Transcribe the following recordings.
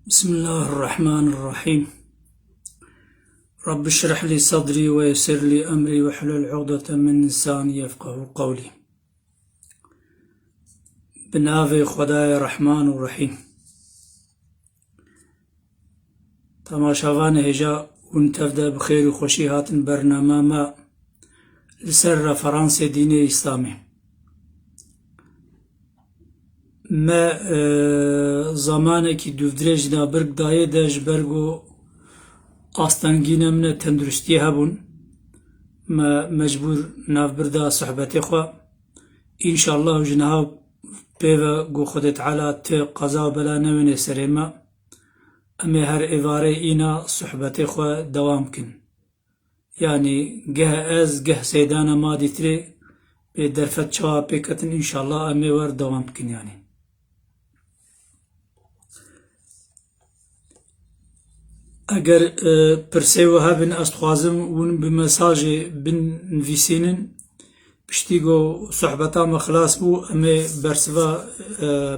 بسم الله الرحمن الرحيم. رب اشرح لي صدري ويسر لي أمري واحلل عقدة من لساني يفقه قولي. بناوی خدای رحمان و رحیم. تماشاوان هجا ونتفدا بخير وخوشي هاتن برنامه ما لسر فرانسي ديني إسلامي. ما زمانێکی دوودرێژدا برگ دایێ دەژ بەرگ و ئاستەنگینە منە تەندروستی هەبوون ما مەجبور ناوبردا سوحبەتێ خوا ئینشاءالله و ژنەها پێوە گو خودێ تعالی تێ قەزا و بەلا نەوێنێ سەرێمە ئەمێ هەر ئێوارەی ئینا سوحبەتێ خوا دەوام بکەن یعنی گەه ئەز گەه سەیدانە مادی ترێ بێ دەرفەت چاوا پێکەتن ئینشاءالله ئەمێ وەردەوام بکەن یعنی اگر پرسیو هبن استخوازم ون بمساج بن نویسینن پشتیگو صحبتا مخلاص بو امی برسوا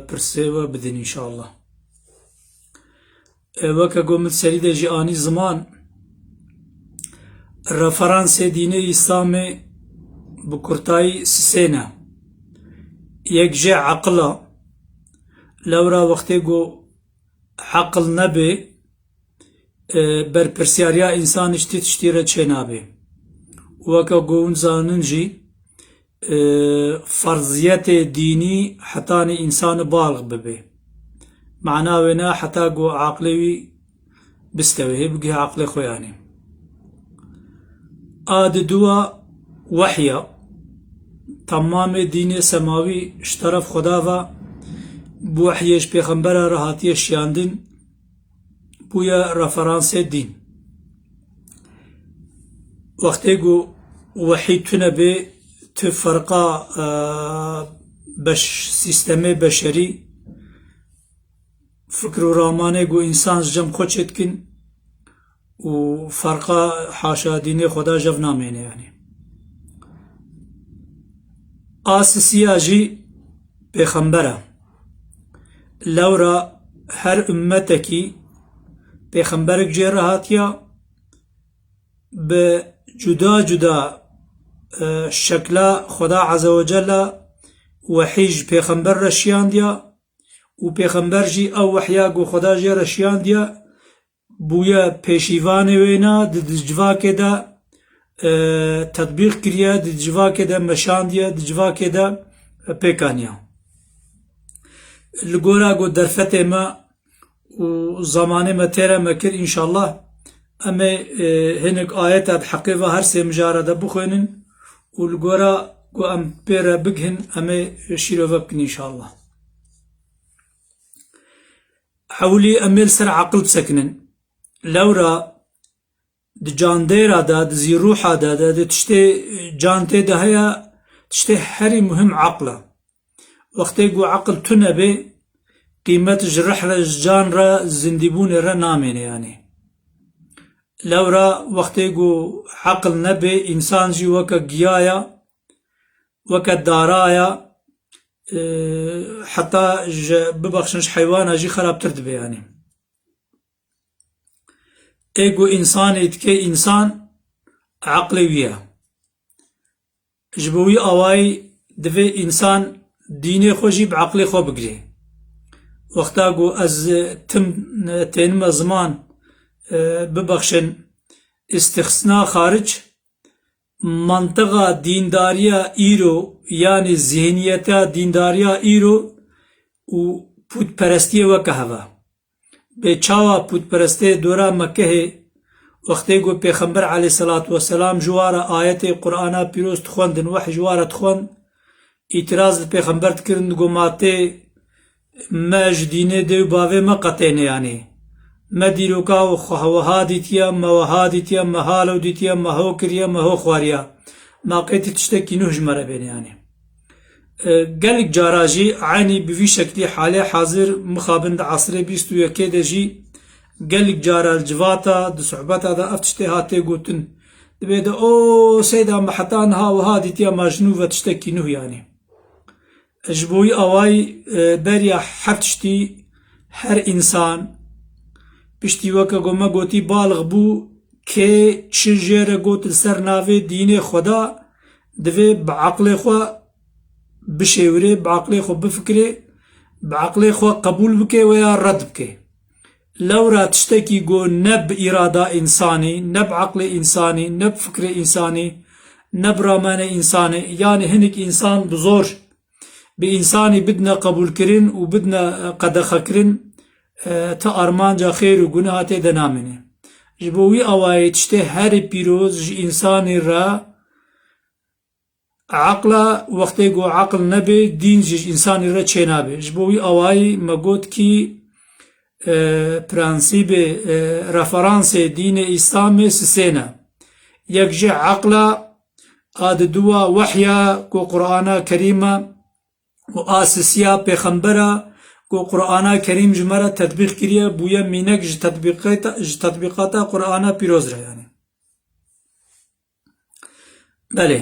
پرسیو بدن انشاءالله وکا گومت سرید جیانی زمان رفرانس دینه اسلامی بکرتای سسینا یک جه عقلا لورا وقتی گو عقل نبی بر پرسیاریا انسان تشتیره چه نابه وکا گون زانن جی فرضیت دینی حتی انسان بالغ ببه معناونا حتی گو عقلوی بستوه بگه عقل خویانی آد دوا وحیا تمام دین سماوی اشترف خدا و بوحیش پیغمبر راحتی شیاندن بويا رفرانس الدين وقتی گو وحید تنبه تفرقا بش سیستم بشری فکر و رامانه گو انسان جم خوشت کن و فرقا حاشا دین خدا جف نامینه یعنی آسسیا جی پیغمبره لورا هر امتکی پیغمبرک جه هاتیا به جدا جدا شکلا خدا عز و جل وحیج پیغمبر رشیان دیا و پیغمبر جی او وحیا گو خدا جه رشیان دیا بویا پیشیوان وینا دجواک دا تطبیق کریا دجواک دا مشان دیا دجواک دا پیکانیا لگورا گو درفت ما و زمانه ما تیره مکر انشاءالله اما هنک آیت بحقی و هر سه مجارده بخوینن و لگورا گو ام پیره بگهن اما شیرو بکن انشاءالله حولی امیل سر عقل بسکنن لورا د جان دیره دا د زی روحه دا د تشتی جان تی ده هیا تشتی هری مهم عقله وقتی گو عقل تنبه قيمت جرح جان را زندبون را نامين يعني لورا وقتی گو عقل نبي انسان جي وكا گيايا وكا دارايا حتى ببخشنش حيوانا جي خراب ترد بي يعني ايگو انسان اتكي انسان عقلي ويا جبوي اواي دفي انسان ديني خو جيب عقلي خو بقري وقتا گو از تنم زمان ببخشن استخصنا خارج منطقه دینداریا ایرو یعنی ذهنیتا دینداریا ایرو و پود پرستی وکه هوا به چاوا پود پرستی دورا مکه وقتی گو پیغمبر علیه صلاة و سلام جوارا آیت قرآن پیروز تخوندن وحی جوارا تخوند اعتراض پیغمبر تکرن گو ماته ما جدينه ديو باوه ما قطينه يعني ما ديروكا وخوها ديتيا ما وها ديتيا ما هالو ديتيا ما هو كريا ما هو خواريا ما قيت تشتكي نهج مرة بين يعني قالك جاراجي عيني بفي شكلي حالي حاضر مخابند عصري بيستو يكيد جي قالك جارا الجواتا دو صحبتا دا افتشتي هاتي قوتن دبيدا او سيدا محطان ها وها ديتيا ما جنوفة تشتكي نهج يعني جبوی آوائی بریا حفتشتی هر انسان پشتی وەکە گۆمە گوتی باڵغ بوو کێ چ ژێرە گوت سەر ناوێ دینێ خۆدا دەوێ بە عەقڵێ خۆ بشێورێ بە عەقڵێ خۆ بفکرێ بە عەقڵێ خۆ قبول بکێ و یا ڕەد بکێ لەورا تشتێکی گۆ نە بە ئیرادا ئینسانی نە بە عەقڵێ ئینسانی نە بە فکرێ ئینسانی نە بە ڕامانە ئینسانی یانی هەنێک ئینسان بزۆر بە ئینسانی بدنە قبولکردن و بدنە قەدەخەکردن تا ئارمانجا خێر و گوناها تێدا نامێنێ ji bo wî awayê tiştê herî pîroz ji însanê re عقلا وقتê ku aql nebe dîn ji însanê re çênabe ji bo wî awayî me got kî prensîbê referansê dînê îslamê sisê ne yek ji aqla a di duwa wehya ku Qur'ana Kerîma û a sisiya pêxembera ku Qur'ana Kerîm ji me re tetbîq kiriye bûye mînek ji tetbîqata Qur'ana pîroz re yani. Belê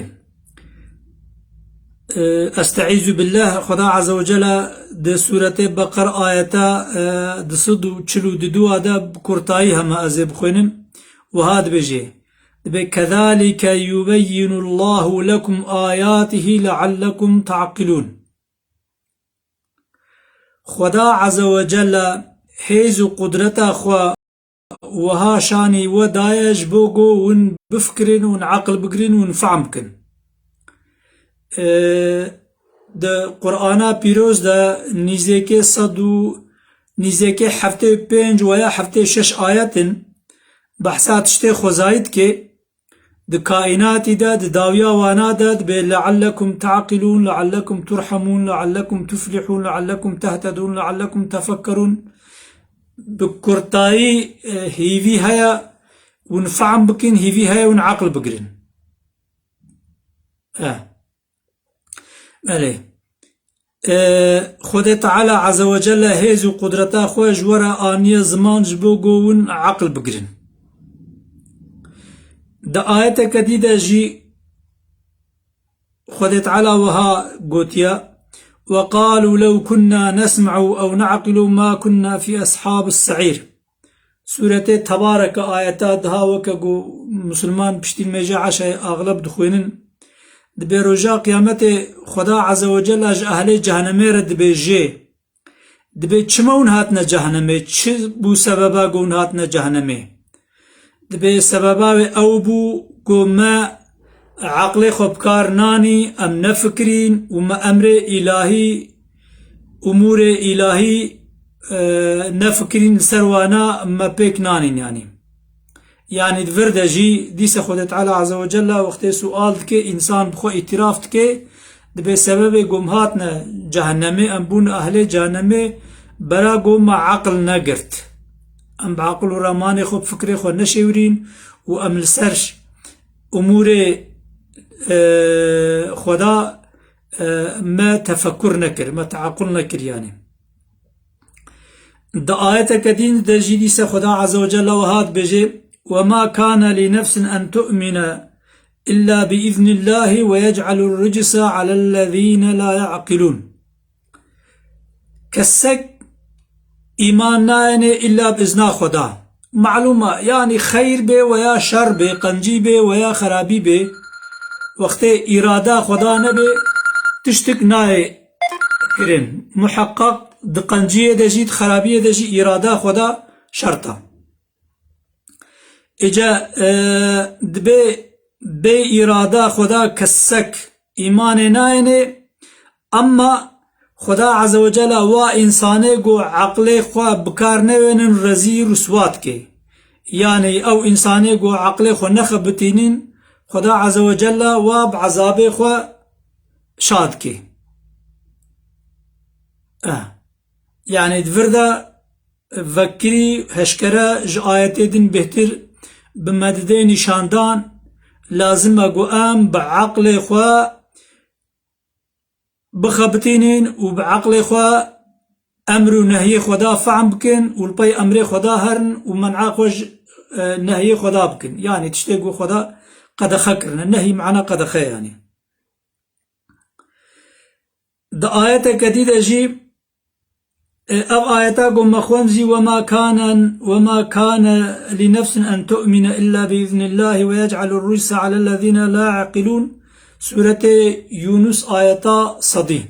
Estaizu billah Xweda Azze ve Celle di Sûretê Beqer ayeta 242 de kurtayî heme ez ê bixwînim wiha dibêje dibe kezalike yubeyyinu Allahu lekum ayatihi leallekum ta'qilûn Xweda Azze ve Celle hêz û qudreta xwe wiha şanî we daye ji bo ku hûn bifikirin û hûn aqil bigirin û hûn fehm bikin di Qur'ana pîroz de nîzêkê sed û nîzêkê heftê pênc ve ya heftê şeş ayetin behsa tiştê xwezayî dike di kaînatî de di dawiya wana de dibe leallekum ta'qilûn leallekum turhemûn leallekum tuflihûn leallekum tehtedûn leallekum tefekkerûn bi kurtayî hîvî heye hûn fehm bikin hîvî heye hûn aqil bigirin Belê Xwedê Teala Azze ve Celle hêz û qudreta xwe ji we re aniye ziman ji bo ku hûn aqil bigirin di ayeteke dî de jî Xwedê Teala wiha gotiye وقالوا لو كنا نسمع أو نعقل ما كنا في أصحاب السعير سورة تبارك آياتات هاوكا مسلمان بشتين ميجا عشاء أغلب دخوينن دبي رجا قيامت خدا عز وجل اج اهل جهنم رد دبي جي دبي چمون هاتنا جهنم چ بو سببا گون هاتنا جهنم دبي سببا او بو گو ما عقل خبكار ناني ام نفكرين وما امر الهي امور الهي نفكرين سروانا ما بيك نانين يعني دفرده جي ديسا خود تعالى عز وجل وقت سؤال دكي انسان بخو اعتراف دكي دبي سبب قوم هاتنا جهنمي ام بون اهل جهنمي برا قوم عقل نقرت ام بعقل ورماني خو بفكري خو نشيورين و ام لسرش امور خدا ما تفكر نكر ما تعقل نكر يعني دا آية كدين دا جي ديسا خدا عز وجل وهات بجي وما كان لنفس أن تؤمن إلا بإذن الله ويجعل الرجس على الذين لا يعقلون كسك إيمان ناينه إلا بإذن خدا معلومة يعني خير به ويا شر به قنجي به ويا خرابي به وقت إرادة خدا نبه تشتك ناي كرين محقق دقنجية دجيد خرابية دجي إرادة خدا شرطة اجا دبي بي إرادة خدا كسك إيمان ناينه اما خدا عز وجل و انسانه گو عقل خو بکار نوینن رزی رسوات که يعني او انسانه گو عقل خو نخبتینین خدا عز وجل و بعذاب خو شاد که يعني دفردا فكري هشكرا جآيات دين بهتر بمدده نشاندان لازم اگو ام بعقل خو بخبتينين وبعقل خوا امر ونهي خدا فهم بكن والبي امر خدا هرن ومنع خوش نهي خدا بكن يعني تشتاقوا خدا قد خكرنا النهي معنا قد خي يعني دا آيات كديدة جي أو آياتكم مخومزي وما كان لنفس أن تؤمن إلا بإذن الله ويجعل الرجس على الذين لا يعقلون سورة يونس آياتا صدي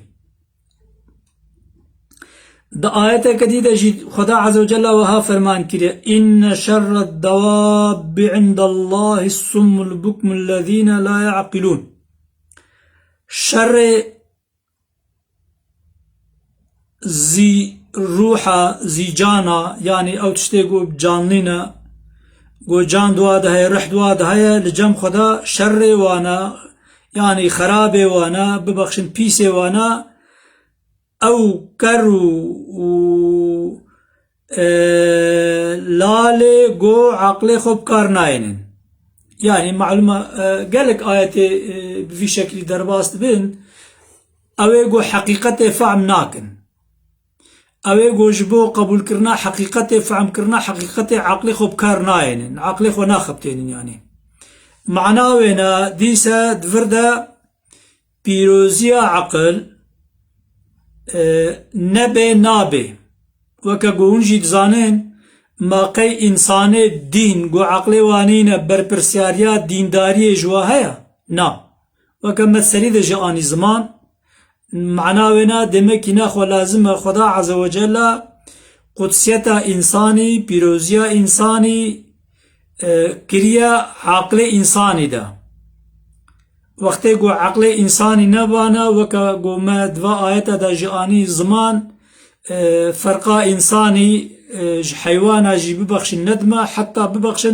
دا آيات كديدة جيد خدا عز وجل وها فرمان كده إن شر الدواب عند الله الصم البكم الذين لا يعقلون شر زي روحا زي جانا يعني او تشتيقو بجانلنا قو جان دواد هاي رح دواد هاي لجم خدا شر وانا يعني خراب وانا ببخشن بيس وانا او كرو لالي قو عقلي خوب كارناين يعني معلومة قالك آيات في شكل درباست بين او قو حقيقته فعم ناكن اوه گوشبو قبول کرنا حقیقت فهم کرنا حقیقت عقلی خوب کار ناینن عقلی خو ناخبتینن يعني معناوینا دیسا دوردا پیروزی عقل نبه نابه وکا گونجی دزانن ما قی انسان دین گو عقلی وانین برپرسیاریات دینداری جواهیا نا وکا مثلی ده جانی زمان معناونا دمك ناخو لازم خدا عز وجل قدسيتا إنساني بيروزيا إنساني كريا عقل إنساني دا وقتی گو عقل إنساني نبانا وكا گو ما دوا آياتا دا جاني زمان فرقا إنساني حيوانا جي ببخش الندمة حتى ببخش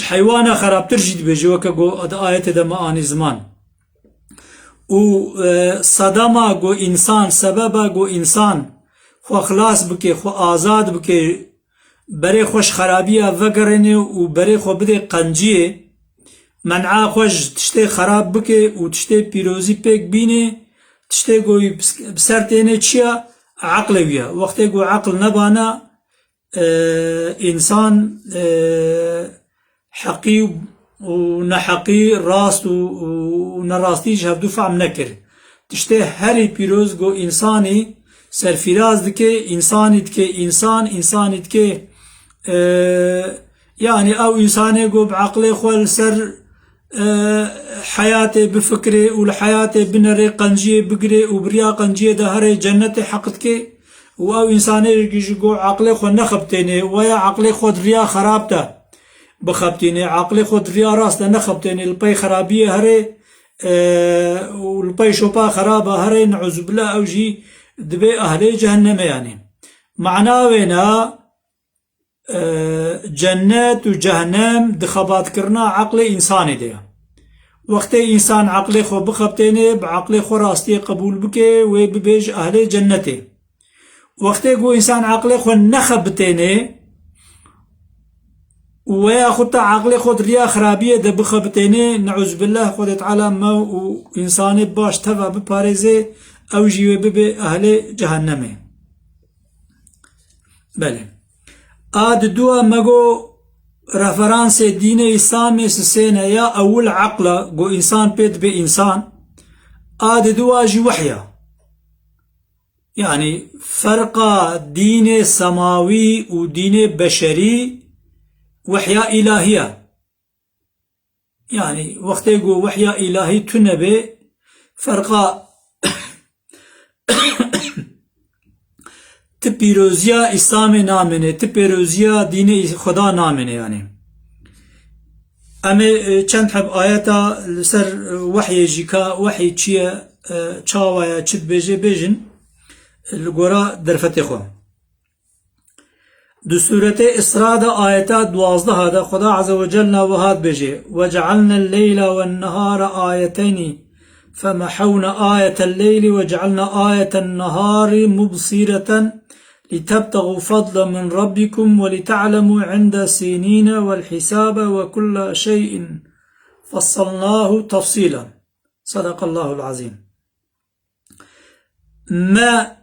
حيوانا خراب ترجد بجي وكا گو دا آياتا دا معاني زمان و صدما گو انسان سببا گو انسان خو خلاص بکه خو آزاد بکه بره خوش خرابیه وگرنه و بره خو بده قنجیه منعا خوش تشته خراب بکه و تشته پیروزی پیک بینه تشته گوی بسرتینه چیه عقل بیا وقتی گو عقل نبانا انسان حقی ونحقي راست ونراستيش هفدو فهم نكر تشته هري بيروز گو انساني سرفراز دكي انساني دكي انساني دكي يعني او انساني گو بعقلي خوال سر حياتي بفكري والحياتي بنري قنجي بقري وبريا قنجي ده هري جنتي حقتكي او انساني گو عقلي خو نخبتيني ويا عقلي خود ريا خرابته بخبتيني عقلي خود ريا راست نخبتيني البي خرابية هري والبي شوبا خرابة هري نعوذ بالله أوجي دبي أهلي جهنم يعني معناوينا جنات وجهنم دخبات كرنا عقلي إنساني دي وقت إنسان عقلي خو بخبتيني بعقلي خو راستي قبول بكي وببيج أهلي جنتي وقت قو إنسان عقلي خو نخبتيني ويا خطا عقلي خود ريا خرابية ده بخبتيني نعوذ بالله خود تعالى ما وإنساني باش تفا بباريزي أو جيوه ببي أهل جهنمي بله آد دوا مگو رفرانس دين إسلامي سسينا يا أول عقل قو إنسان بيت بإنسان آد دوا جي وحيا يعني فرق دين سماوي ودين بشري وحيا إلهية يعني وقت يقول وحيا إلهي تنبي فرقا تبيروزيا إسلام نامنه تبيروزيا دين خدا نامنه يعني أما چند حب آياتا لسر وحي جيكا وحي چيا چاوايا چد بيجي بيجن الگورا درفت خو دو سورة إسراء دا آياتات 12 دا خدا عز وجل وهاد بجي وجعلنا الليل والنهار آيتين فمحونا آية الليل وجعلنا آية النهار مبصرة لتبتغوا فضلا من ربكم ولتعلموا عند سنين والحساب وكل شيء فصلناه تفصيلا صدق الله العظيم ما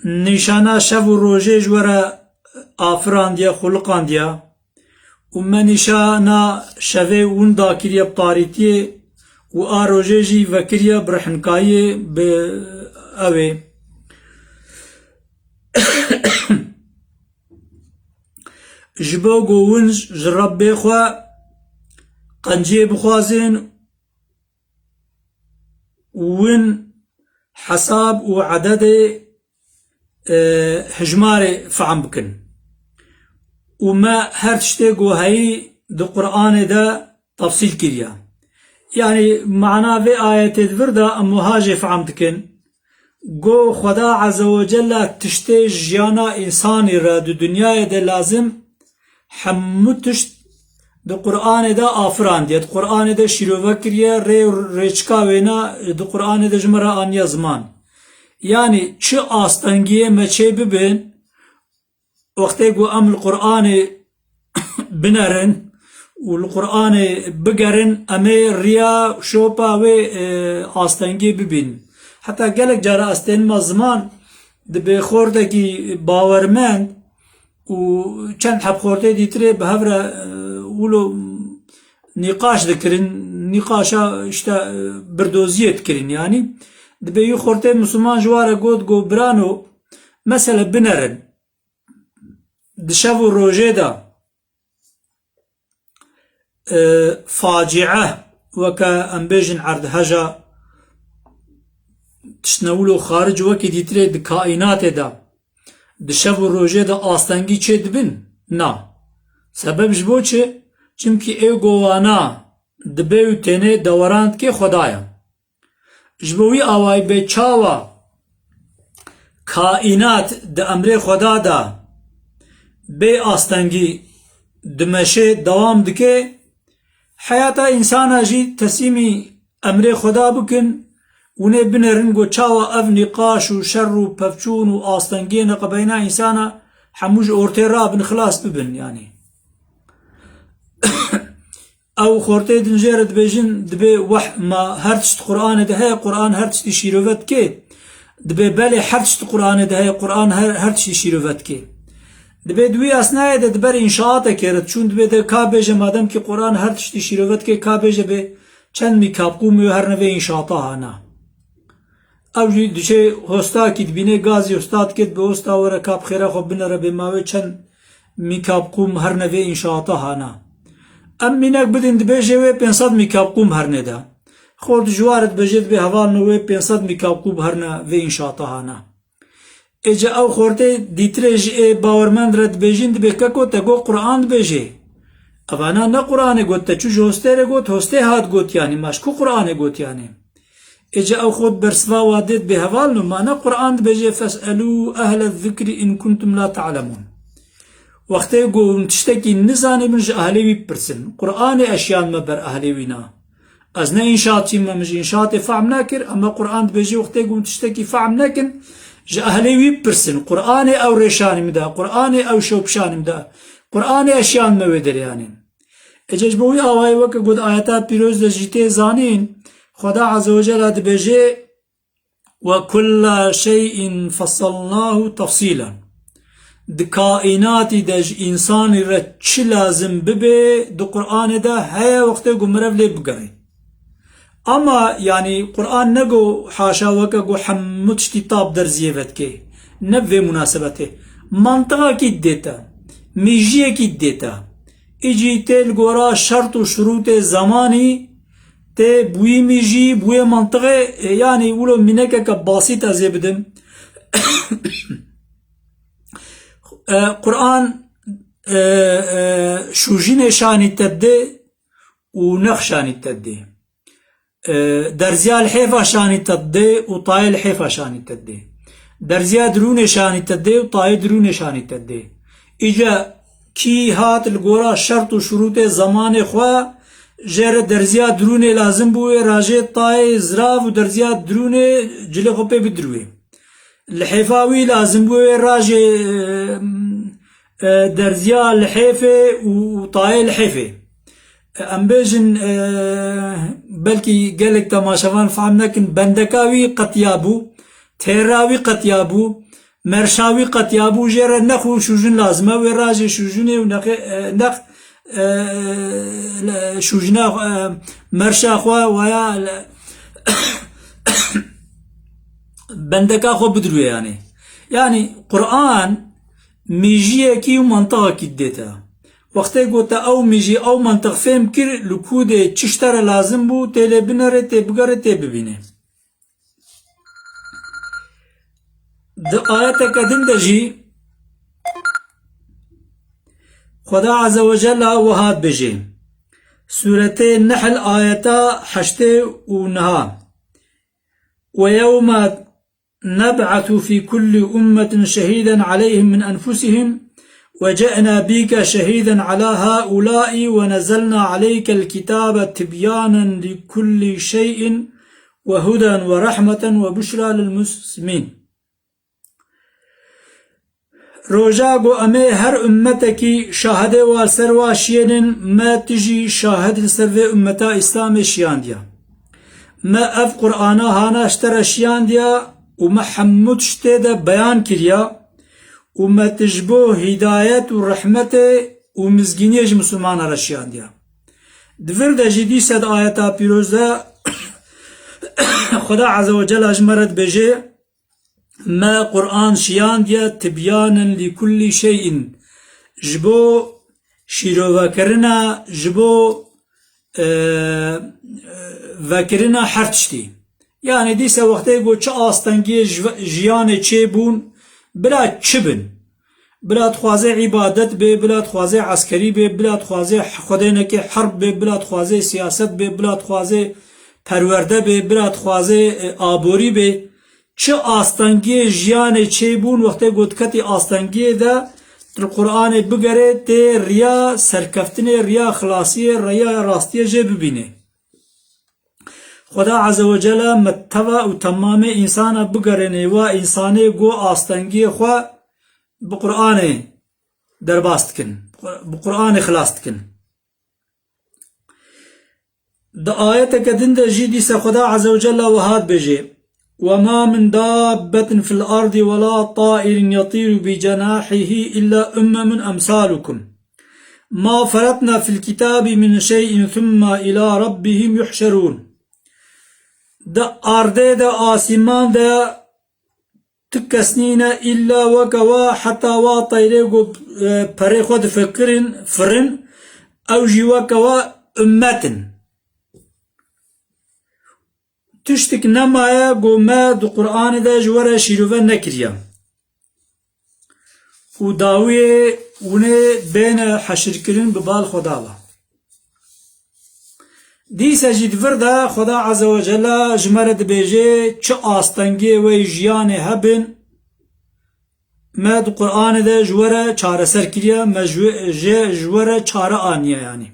نشانا شف روجي جورا آفران دیا خلقان دیا و من نشانا شوه وندا کریا بطاریتی و آروجه جی وکریا برحنکایی به اوه جبو گوونج جرب بخوا قنجي بخوازن ون حساب وعدد هجمار فعم بكن وما هر تشتي گو هاي دو قرآن دا تفصيل كريا يعني معنا في آية الفردة أمهاجي فعم بكن گو خدا عز وجل تشتي جيانا إنساني را دو دنيا دا لازم حمو تشت دو قرآن دا آفران ديت قرآن دا شروع كريا ريچكا وينا دو قرآن دا جمرا آنيا زمان يعني چه آستنگيه ما چه ببين وقتی گو ام القرآن بنرن والقرآن بگرن امي ريا شوپا و آستنگيه ببين حتى قالك جارا استن ما زمان دبي خوردكي باورمند و چند حب خورده دیتره به هفره ولو نقاش ذكرن نقاشا اشتا بردوزيت كرين يعني دبي يو خورده مسلمان جوارا قود قو برانو مثلا بنرن دشافو روجيدا فاجعة وكا أنبيجن عرض هجا تشنولو خارج وكي ديتره دكائنات دا دشافو روجيدا آستنگی چه دبن؟ نا سبب جبو چه؟ چمکی او گوانا دبیو تینه دوراند که خدایا جبوی آوائی به چاوا کائنات ده امر خدا دا به آستنگی دمشه دوام دکه حیاتا انسانا جی تسیمی امر خدا بکن ونه بنرنگو چاوا اف نقاش و شر و پفچون و آستنگی نقبینا انسانا حموج اورتی را بن خلاص ببن يعني او خورتي دنجير دبيجن دبي وح ما هرتشت قرآن ده هي قرآن هرتشت شيروفت كي دبي بالي هرتشت قرآن ده هي قرآن هرتشت شيروفت كي دبي دوي أثناء ده دبر إنشاءات كيرت چون دبي ده كابيجه مادم كي قرآن هرتشت شيروفت كي كابيجه به چند ميكابقوم هر نوي إنشاءاتها هنا او دوچه هستا كي دبينه غازي استاد كت به هستا ورا كاب خيره خب بنره بماوي چند ميكابقوم هر نوي إنشاءاتها هنا ام منك بدن دبيجه و 500 ميكابقوم هر ندا خود جوارت بجد به حوال نو 500 ميكابقوم هر نا و إنشاءاتها هنا اجا او خورته دیترج باورمند رد بجند بککو تگو قرآن بجه اوانا نا قرآن گوت تا چو جوسته گوت هسته هات گوت یعنی مشکو قرآن گوت یعنی اجا او خود برسوا وادت به حوال نو مانا قرآن بجه فاسألو اهل الذکر ان کنتم لا تعلمون وقتی گو تشتکی نزانی منج اهلیوی پرسن قرآن اشیان مبر اهلیوینا از نه انشاء چیم مج انشاء فهم نکر اما قرآن بجه وقتی گو تشتکی فهم نکن جاهلي برسن قرآن أو ريشان مدا قرآن أو شوبشان مدا قرآن أشيان مويدر يعني اجاج بوي آواي وكا قد آياتات بيروز دجيتي زانين خدا عز وجل دبجي وكل شيء فصلناه تفصيلا دكائنات دج إنسان رتش لازم ببي دو قرآن دا هيا وقت قمرف لي بقري اما يعني قرآن نگو حاشا وكا گو حمتشتي طاب در زيفت كي نبوي مناسبته منطقة كي ديتا ميجيه كي ديتا اجي تيل گورا شرط و شروط زماني تي بوي ميجي بوي منطقة يعني ولو منك كباسيطة زيبدم قرآن شوجين شاني تدي و نخشاني تدي درزيا الحيفا شاني تدي وطاي الحيفا شاني تدي درزيا درون شاني تدي وطاي درون شاني تدي اجا كي هات الگورا شرط و شروط زمان خوا جر درزيا درون لازم بوي راجي طاي زراف و درزيا درون جلي خوبي بدروي الحيفاوي لازم بوي راجي درزيا الحيفه وطاي الحيفه ام بيجن بلكي قالك تماشافان فهم لكن بندكاوي قطيابو تيراوي قطيابو مرشاوي قطيابو جير نخو شوجن لازمه وراجي شوجني ونخ نخ شوجنا مرشا خوا ويا بندكا خو بدروي يعني قرآن ميجيه كي ومنطقه كي ديتا وقتی گوتا او میجی او منطق فهم کر لکوده چشتر لازم بو تیلی بنره تی بگره تی ببینه. ده آیت کدن ده جی خدا عز وجل وهاد بجي سورة النحل آيتا 8 ويوم نبعث في كل أمة شهيدا عليهم من أنفسهم وجئنا بك شهيدا على هؤلاء ونزلنا عليك الكتاب تبيانا لكل شيء وهدى ورحمة وبشرى للمسلمين. روجا گو امه هر امتکی شاهده و سروا شیرن ما تجی شاهد سرو امتا اسلام شیاندیا ما اف قرآنا هانا اشتر شیاندیا و محمد شتیده بیان کریا و ما تجبو هدایت و رحمت و مزگینیج مسلمان را شیاندیا. دفر ده جدی صد آیتا پیروزه خدا عز وجل اجمرد بجه ما قرآن شیان دیا تبیانا لكل شيء جبو شیرو وکرنا جبو وکرنا هر تشتی. یعنی دیسه وقتی گو چه آستنگی جیان چه بون بلا چه بن بلا خوازه عبادت به بلا خوازه عسکری به بلا خوازه خودینه حرب به بلا خوازه سیاست به بلا خوازه پرورده به بلا خوازه آبوری به چه آستانگی جیان چه بون وقتی گوتکتی آستانگی ده در قرآن بگره تی ریا سرکفتن ریا خلاصی ریا راستی جه ببینه. خدا عز وجل متوا و تمام انسان بگرنه و انسان گو آستانگی خواه بقرآن درباست کن بقرآن خلاصت کن. ده آیت کدن ده جی دیسه خدا عز وجل وهاد بجه وما من دابة في الأرض ولا طائر يطير بجناحه إلا أمم أمثالكم ما فرطنا في الكتاب من شيء ثم إلى ربهم يحشرون. دا أرده دا آسمان دا تكسنين إلا وكوا حتى واطيريقو پره خود فكرن فرن أو جيوكوا أمتن تشتك نمايا گو ما دو قرآن دا جوارا شیروه نکریا و داوی ونه بین حشر کرن ببال خدا با دیسا جید ورده خدا عز و جل جمرد بیجه چه آستنگی و جیان هبن ما دو قرآن دا جوارا چاره سر کریا ما جوارا چاره آنیا یعنی.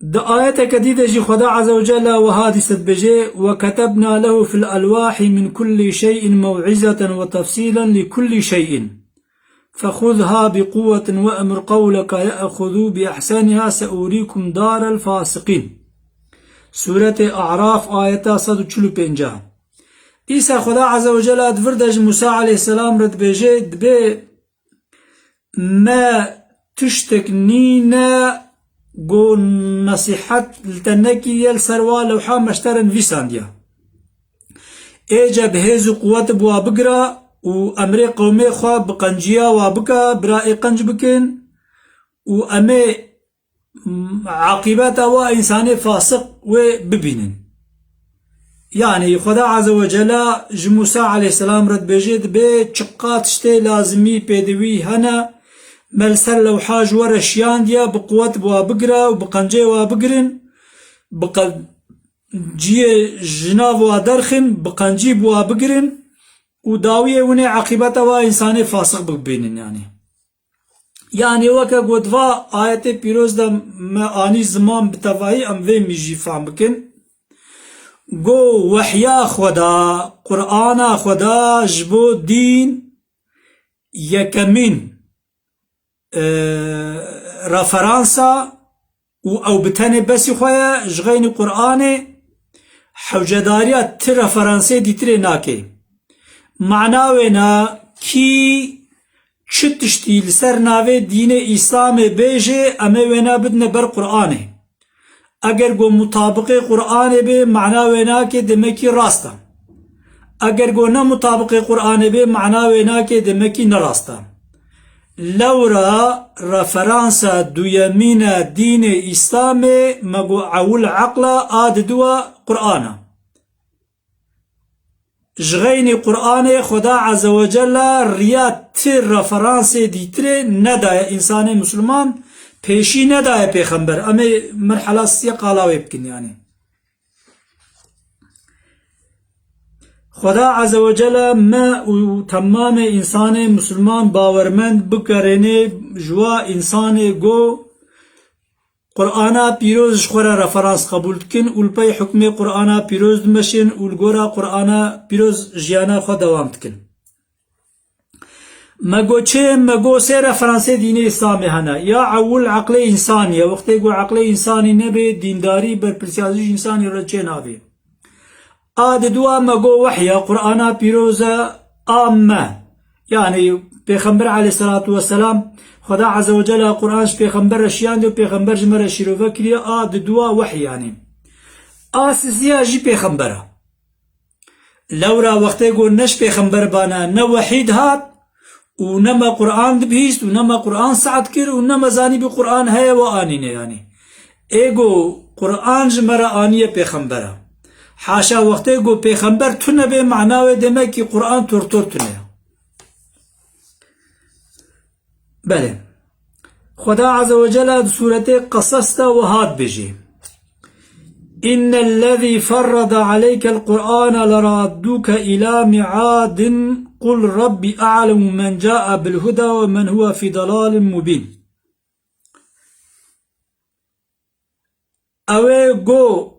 ده آية كديدة جي خدا عز وجل وهادي بجي وكتبنا له في الألواح من كل شيء موعظة وتفصيلا لكل شيء فخذها بقوة وأمر قولك يأخذوا بأحسنها سأريكم دار الفاسقين. سورة أعراف آية 145. إيسا خدا عز وجل ادفردج موسى عليه السلام رد بجي دبي ما تشتك نينا گو نصیحت لتنکی یل سروا لوحا مشترن ویساندیا ایجا بهز قوت بوا بگرا و امر قومی خواه بقنجیا و بکا برای قنج بکن و امی عاقبت و انسان فاسق و ببینن. يعني خدا عز وجل موسى عليه السلام رد بجد بي چقات شتي لازمي بيدوي هنا ملسر لو حاج ورا شيان ديا بقوت بوا بقرا وبقنجي وا بقرن بقنجي جناب وا درخن بقنجي بوا بقرن وداوية وني عاقبته وا انسان فاسق ببينن. يعني وكا قدوا آيات بيروز دا ما آني زمان بتواهي ام في ميجي فهم بكن گو وحیا خدا قرآن خدا جبو دین یکمین رفرانسا او بتنه بسی خواه جغین قرآن حوجداریت تی رفرانسه دیتره ناکه معناوینا کی چه تشتی لسر ناوه دین اسلام بیجه امه وینا بدن بر قرآنه اگر گو مطابق قرآن به معنا وینا که دمکی راستا اگر گو نه مطابق قرآن به معنا وینا که دمکی نراستا لورا رفرانسا دويمين دين إسلامي مقو عول عقلا آد دوا قرآن جغيني قرآن خدا عز وجل ريات تر رفرانسي ديتر ندايا إنسان مسلمان پیشی ندايا پیغمبر اما مرحلة سيا قالاوه بكن يعني خدا عز وجل ما و تمام انسان مسلمان باورمند بکرنه جوا انسان گو قرآن پیروز خورا رفرانس قبول کن اولپای حکم قرآن پیروز دمشن اولگورا قرآن پیروز جیانا خود دوام کن مگو چه مگو سه رفرانس دین اسلامی هنه یا اول عقل انسانی وقتی گو عقل انسانی نبه دینداری بر پرسیازش انسانی را چه نابه آد دوا مگو وحیا قرآن پیروز آمه يعني پیغمبر علیه الصلاة والسلام خدا عز وجل قرآنش پیغمبر رشیاند و پیغمبر جمره شیروه کلیه آد دوا وحی يعني آسیسیه جی پیغمبره لورا وقتی گو نش پیغمبر بانا نه وحید هات و نما قرآن دبهیست و نما قرآن سعد کر و نما زانی بی قرآن هیا و آنینه يعني ایگو قرآن جمره آنیه پیغمبره حاشا وقتی گو پیغمبر تو نبه معناوه دمه که قرآن تورتور تونه بله خدا عز وجل سورة قصص وهاد بجي إن الذي فرض عليك القرآن لرادوك إلى معاد قل ربي أعلم من جاء بالهدى ومن هو في ضلال مبين اوه گو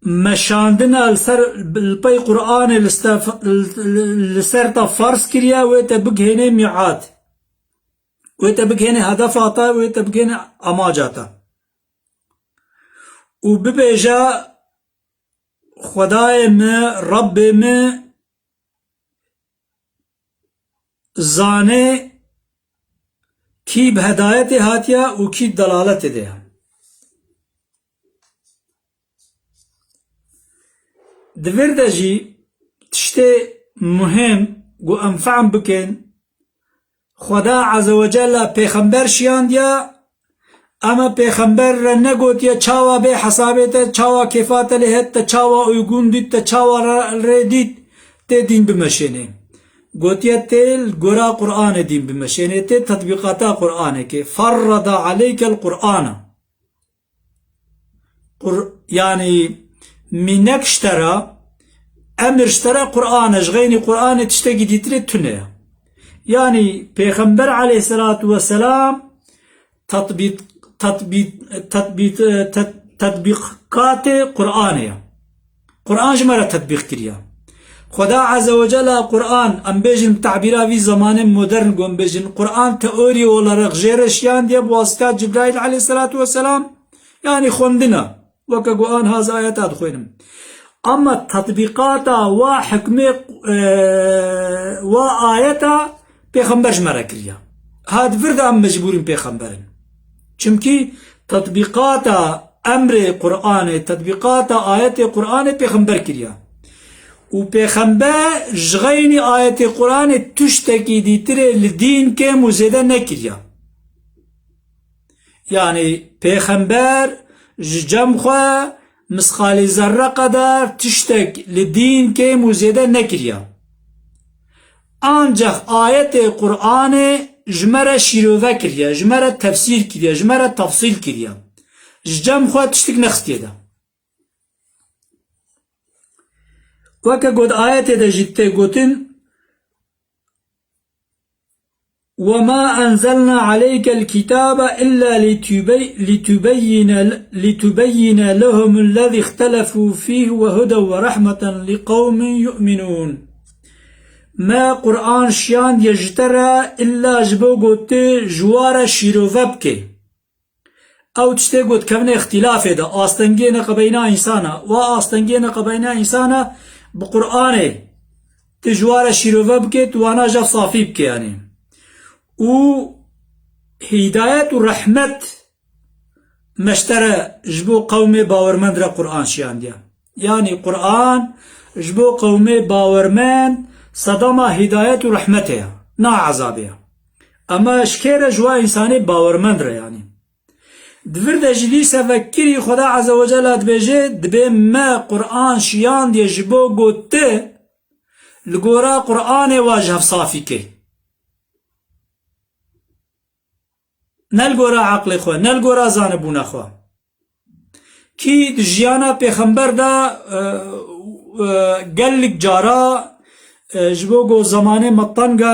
مشاندنا البي قرآن لسر فرض كريا ويتبقهني ميعاد ويتبقهني هدفاتا ويتبقهني اماجاتا وببيجا خداي ما رب ما زاني كي بهدايتي هاتيا وكي دلالتي ديها دفرده جي تشتي مهم و انفعم بكن خدا عز وجل پیغمبر شیاندیا اما پیغمبر را نگوتیا چاوا به حسابیتا چاوا کفات لهت تا چاوا اوگون دید تا چاوا ردید تی دین بمشینه گوتیا تیل گورا قرآن دین بمشینه تی تطبیقاتا قرآن که فرض عليك القرآن يعني منك اشترى امر اشترى قرآن غيني قرآن تشتكي ديتري تنيا يعني پیغمبر عليه الصلاة والسلام تطبيقات قرآنية قرآن جمرة تطبيق كريا خدا عز وجل قرآن ام بيجن تعبيرا في زمان مودرن قم بيجن قرآن تأوري ولا رغجير اشيان دي بواسطة جبرائيل عليه الصلاة والسلام يعني خوندنا وكا قرآن هذا آياتات خوينم اما تطبيقاتا وحكمه وآياتا پیغمبر جمرة كريا هاد فرد ام مجبورين پیغمبرن چمكي تطبيقاتا امر قرآن تطبيقاتا آيات قرآن پیغمبر كريا و پیغمبر جغيني آيات قرآن تشتكي ديتره لدين كه مزيده نكريا يعني پیغمبر جمخوا مسخال ذره قدر تشتك لدين كه مزيده نكريا ancak ayet Kur'an'ı jmere şiruve kiriya, jmere tefsir kiriya, jmere tafsil kiriya. Jcem xwe tiştik nexstiyeda. Weke god ayetê de jî tê gotin وَمَا أَنْزَلْنَا عَلَيْكَ الْكِتَابَ إِلَّا لِتُبَيِّنَ لَهُمُ الَّذِي اخْتَلَفُوا فِيهِ وَهُدًى وَرَحْمَةً لِقَوْمٍ يُؤْمِنُونَ ما قرآن شیان یجتره الا جبو گوته جوار شیروه بکه او تشته گوت کونه اختلافه ده آستنگین قبینا انسانا و آستنگین قبینا انسانا بقرآنه تجوار شیروه بکه توانا جا صافی بکه یعنی و هدایت و رحمت مشتره جبو قوم باورمند را قرآن شیان دیا یعنی قرآن جبو قوم باورمند صدما هداية ورحمته نا عذابه اما اشكير جوا انساني باورمند را يعني دفر دجلي سفكري خدا عز وجل دبجي دبي ما قرآن شيان دي جبو قوته لقورا قرآن واجه صافي كي نلقورا عقل خوا نلقورا زانبونا خوا كي دجيانا پیغمبر دا قلق جارا جبوگو زمانه مطنگا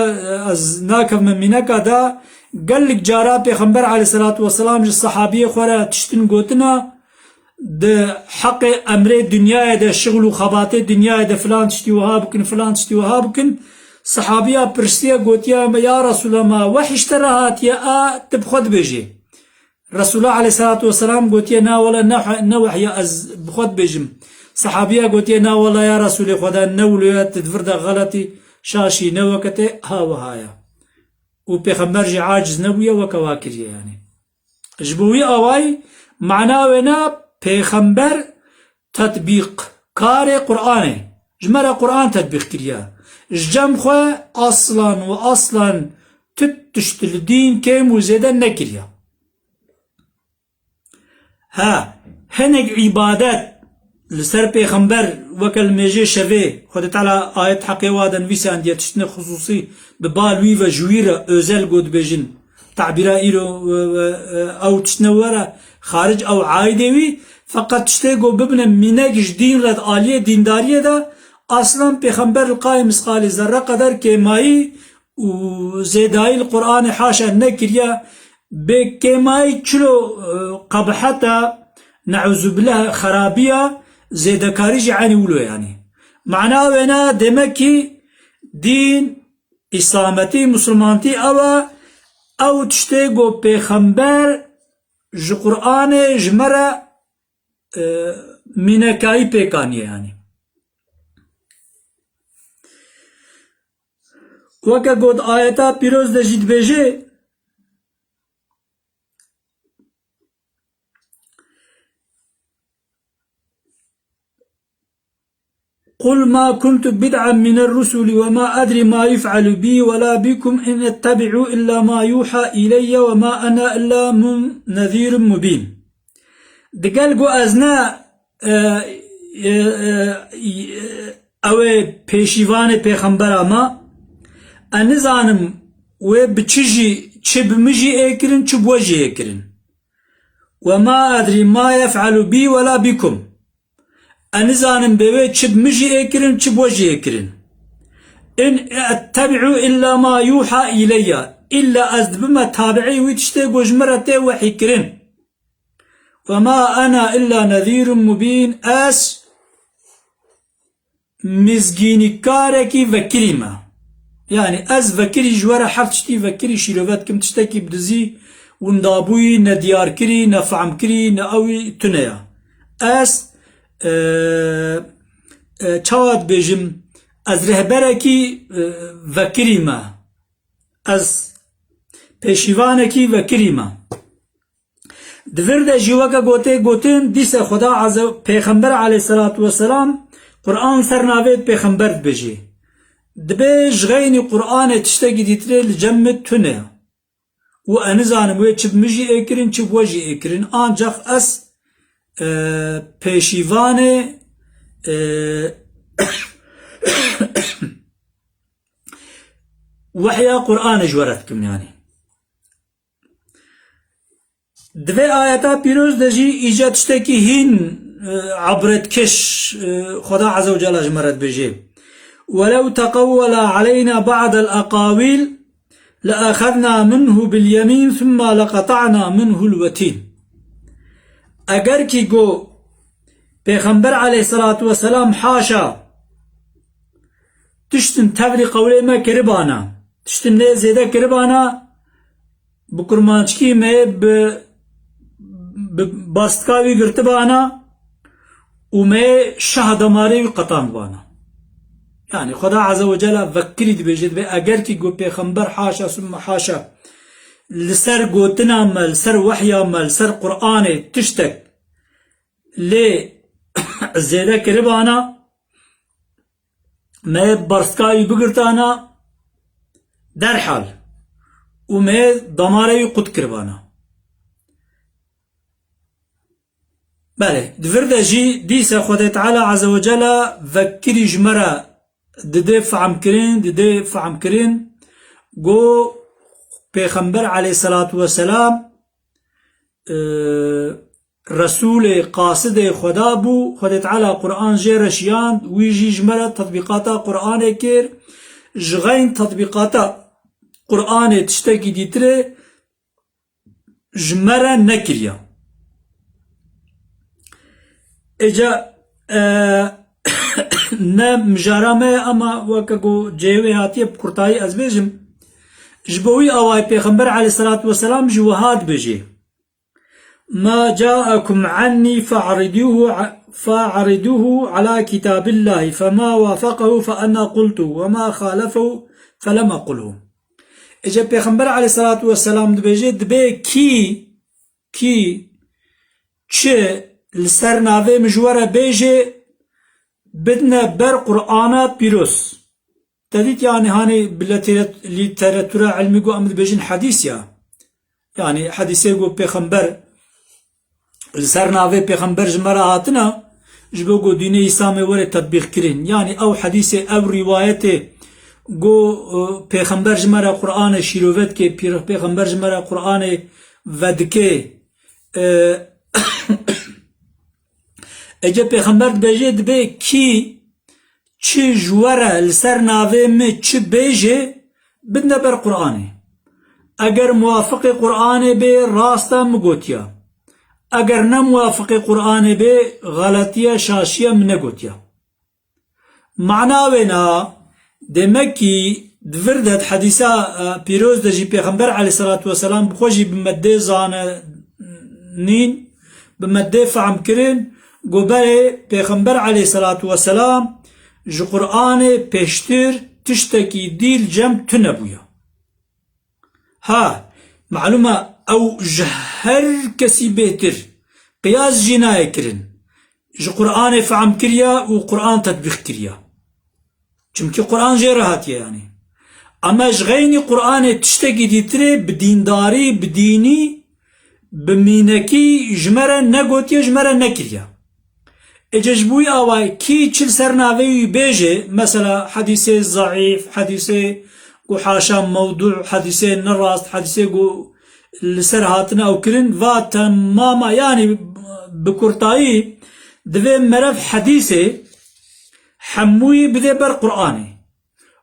از ناکف من منکا دا قلق جارا پیغمبر علیه الصلاة والسلام جس صحابیه خورا تشتن گوتنا ده حق امر دنیا ده شغل و خبات دنیا ده فلان تشتی وها بکن فلان تشتی وها بکن صحابیه پرستیه گوتیا یا رسول الله وحش ترهات یا تبخد بجی رسول الله علیه الصلاة والسلام گوتیا نا ولا نوح یا از بخد بجم صحابية قلت نا والله يا رسول خدا نولو تدفرد غلطي شاشي نوكته ها وهايا وبيخمرج عاجز نبوية وكواكرية يعني جبوية أواي معناونا بيخمبر تطبيق كار قرآن جمرة قرآن تطبيق كريا جمخوا أصلا وأصلا تشتل دين كم وزيدا نكريا ها هنك عبادات لسر پیغمبر وکل میجه شوه خود تعالی آیت حقی وادن ویسان دیت تشتن خصوصی ببالوی و جویره özel گود بجن تعبیره ایرو او تشتنوره خارج او عایدوی فقط تشته گو ببنه منگش دین رد آلیه دینداریه دا اصلا پیغمبر القائم مسقال ذره قدر کمایی و زیدائی القرآن حاشا نکریا به کمایی چلو قبحتا نعوذ بالله خرابیه زيدا كاريجي عني ولو يعني معناه وينا دمكي دين إسلامتي مسلمانتي أو تشتيقو بيخمبر جو قرآن جمرة مينكاي بيكانية يعني وكا قد آياتا بيروز دا جيد بيجي قل ما كنت بدعا من الرسل وما أدري ما يفعل بي ولا بكم إن اتبعوا إلا ما يوحى إلي وما أنا إلا نذير مبين دقالقو أزنا أوي بيشيوان بيخمبر أما أنزانم وبتشجي چب مجي اكرن چب وجي اكرن وما أدري ما يفعل بي ولا بكم أنزانم بوي چب مجي اكرن چب وجي اكرن إن اتبعوا إلا ما يوحى إلي إلا أزدبما تابعي ويتشتي قجمرتي وحي كرن وما أنا إلا نذير مبين أس مزجيني كاركي وكريمة يعني أز وكري جوارا حفتشتي وكري شيروفات كم تشتكي بدزي وندابوي نديار كري نفعم كري نأوي تنيا أس چاوات بيجم از رهبركي وكريمة از پیشیوانكي وكريمة دفرد جيوكا گوتين ديسا خدا عز پیغمبر عليه الصلاة والسلام قرآن سرناويت پیغمبر بجي دبيج غيني قرآن تشتاقي ديتري لجمت تنه وأنزانم وي چب مجي اكرين چب وجي اكرين آنجاق أس پیشیوان وحيا قرآن جورتكم يعني دوی آیتا پیروز دجی ایجاد شتکی هین عبرت کش خدا عز وجل جمرت بجي ولو تقول علينا بعض الأقاويل لأخذنا منه باليمين ثم لقطعنا منه الوتين اگر کی گو پیغمبر علیه الصلاة والسلام حاشا تشتن تبری قوله ما کربانا تشتن نه زیده کربانا بکرمانچکی ما باستکاوی گرتبانا و ما شهدماری قطام بانا يعني خدا عز وجل فكرت بجد اگر کی گو پیغمبر حاشا ثم حاشا لسر قوتنا مال سر وحيا مال سر قرآن تشتك لي زيادة كربانا ما برسكاي بقرتانا درحال وما دماري قد كربانا بله دفرده جي ديسا خود تعالى عز وجل ذكري جمرة ددي فعم كرين قو پیغمبر عليه الصلاة والسلام رسول قاصد خدا بو خود تعالى قرآن جي رشيان ويجي جمرة تطبيقاتا قرآن كير جغين تطبيقاتا قرآن تشتكي ديتري جمرة نكريا اجا نم جرامه اما وكاكو جيوي هاتيه بكرتاي ازبيجم جبوي اواي پیغمبر عليه الصلاة والسلام جوهات بجي ما جاءكم عني فاعرضوه على كتاب الله فما وافقه فأنا قلته وما خالفه فلم أقله اجا پیغمبر عليه الصلاة والسلام دبي كي چه لسر ناوه مجوره بيجي بدنا بر قرآن بيروس تديت يعني هاني بالليتراتورة علمي قو أمد بيجين حديث يعني حديثي قو پیغمبر لسر ناوه پیغمبر جمرة هاتنا جبو قو دين إسلامي وري تطبيق كرين يعني أو حديثي أو روايتي قو پیغمبر جمرة قرآن شیرووت که پیغمبر جمرة قرآن ودکه اجا پیغمبر بيجي دبي كي چه جوره لسر ناوه می چه بيجي بدنا بر قرآنه اگر موافق قرآنه بي راستا مگوتيا اگر نموافق قرآنه بي غلطيا شاشيا منگوتيا معناونا دمكي دفردت حديثا بيروز دجي پیغمبر عليه الصلاة والسلام بخوشي بمده زانه نين بمده فعم كرين گوبره پیغمبر علیه الصلاة والسلام جو قرآن پیشتر تشتکی دیل جم تنبویا ها معلومه او جهر کسی بهتر قیاس جنای کرن جو قرآن فهم کریا و قرآن تطبیق کریا چونکه قرآن جه راحتیه يعني اما جغینی قرآن تشتکی دیتره بدینداری بدینی بمینکی جمره نگوتیه جمره نکریا اججبوي اواي كي تشل سرناوي بيجي مثلا حديثي ضعيف حديثي قو حاشا موضوع حديثي نراست حديثي قو لسرهاتنا او كرن فاتا ماما يعني بكرتاي دوي مرف حديثي حموي بده بر قرآني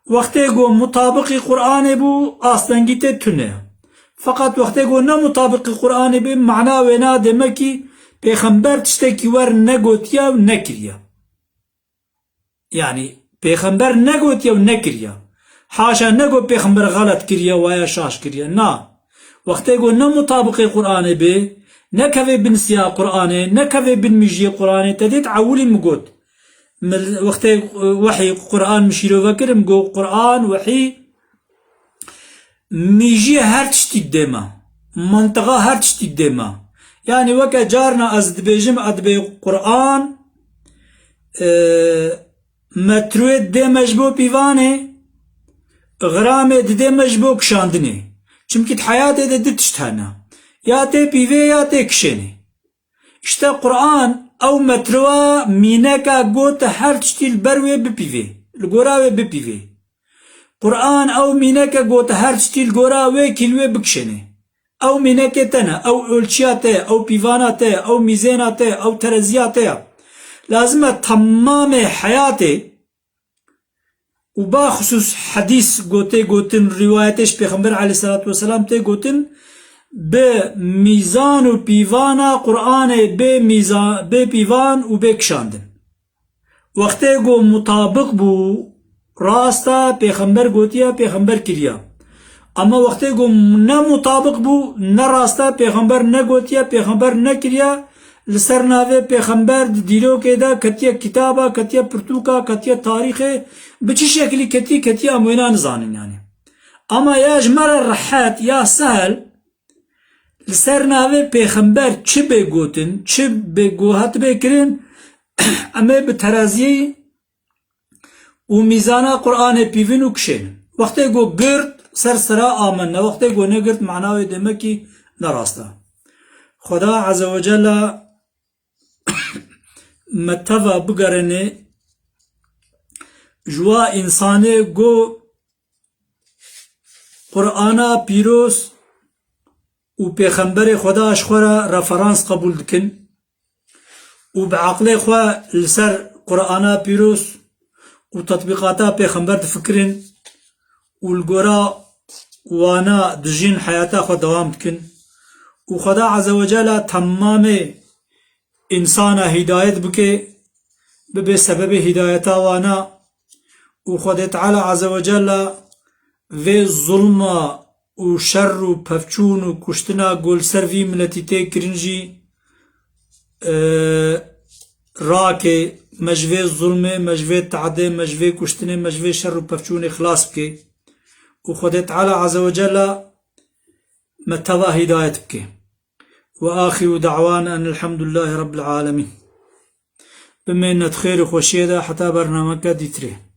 وقتي قو مطابق قرآني بو آستنگيته تنه فقط وقتي قو نمطابق قرآني بو معناه وينا دمكي پیغمبر تشتكي ور نگوتيا و نكريا يعني پیغمبر نگوتيا و نكريا حاشا نگو پیغمبر غلط كريا ويا شاش كريا نا وقت يقول نمطابق قرآن به نكفي بنسيا قرآن نكفي بنمجي قرآن تديت عولي مقود وقت وحي قرآن مشيرو فكر مقو قرآن وحي ميجي هرتشتي ديما منطقة هرتشتي ديما يعني وكا جارنا از دبيجم ادبي قرآن متروي دي مجبو بيواني غرامي دي مجبو كشاندني چمكت حياتي دي تشتهنا يا تي بيوي يا تي كشيني اشتا قرآن او متروا مينكا قوت هر تشتي البروي ببيوي القراوي ببيوي قرآن او مينكا قوت هر تشتي القراوي كلوي بكشيني او مینکتنه او اولچیاته او پیواناته او میزاناته او ترزیاته لازمه تمام حياتي وبخصوص حديث قوتن روايتش پیغمبر عليه الصلاة والسلام تي قوتن بميزان و بيوانا قرآن بميزان و بكشاندن وقتی قو مطابق بو راستا پیغمبر قوتیا پیغمبر کریا اما وقتی گو نه مطابق بو نه راستا پیغمبر نه گوتیا پیغمبر نه کریا لسر ناوه پیغمبر دیلو که دا کتیا کتابا کتیا پرتوکا کتیا تاریخ بچی شکلی کتیا اموینا نزانین يعني اما یا جمر رحات یا سهل لسر ناوه پیغمبر چه بگوتن چه بگوهت بکرین اما بترازی و میزانا قرآن پیوین و کشین وقتی گو گرد سر سرا آمن وقتی گو نگرد معناوی دمکی نراستا خدا عز و جل متفا بگرنه جوا انسانه گو قرآن پیروس و پیغمبر خدا اشخورا رفرانس قبول دکن و بعقل خواه لسر قرآن پیروس و تطبیقاتا پیغمبر تفکرن و الگورا وانا دجين حياتا خود دوام تكن و خدا عز وجل تمام انسان هدايت بكي بسبب هدايتا وانا و خدا تعالى عز وجل في ظلم و شر و پفچون و کشتنا گل سر في ملتي تي کرنجي راكي مجوه ظلم مجوه تعدي مجوه کشتنه مجوه شر و پفچون خلاص بكي و خدا تعالى عز وجل متبع هداية بكي وآخر دعوانا أن الحمد لله رب العالمين بما إن خير وخشيدا حتى برنامج ديتري